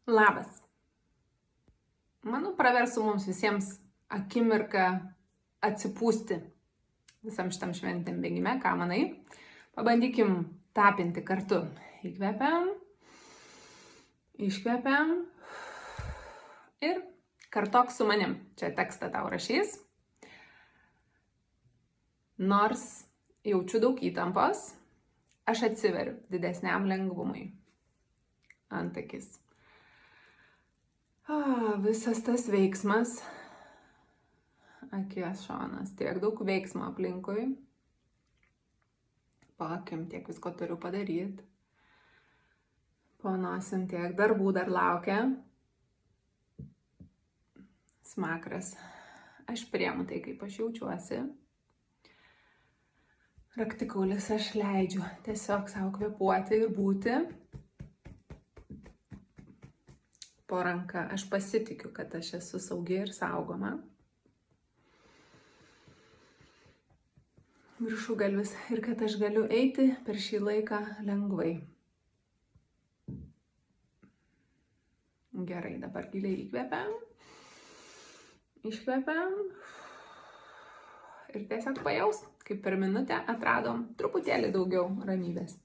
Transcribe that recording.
Labas. Manau, praversų mums visiems akimirką atsipūsti visam šitam šventėm bėgime, ką manai? Pabandykim tapinti kartu. Įkvepiam, iškvepiam ir kartok su manim. Čia tekstą tau rašys. Nors jaučiu daug įtampos, aš atsiveriu didesniam lengvumui. Antakis. Visas tas veiksmas, akies šonas, tiek daug veiksmo aplinkui. Po akim tiek visko turiu padaryti. Po nosim tiek darbų dar laukia. Smakras. Aš priemu tai, kaip aš jaučiuosi. Raktikaulis aš leidžiu tiesiog savo kvėpuoti ir būti. Po ranka aš pasitikiu, kad aš esu saugi ir saugoma. Viršugalvis ir kad aš galiu eiti per šį laiką lengvai. Gerai, dabar giliai įkvepiam, iškvepiam ir tiesiog pajaus, kaip per minutę atradom truputėlį daugiau ramybės.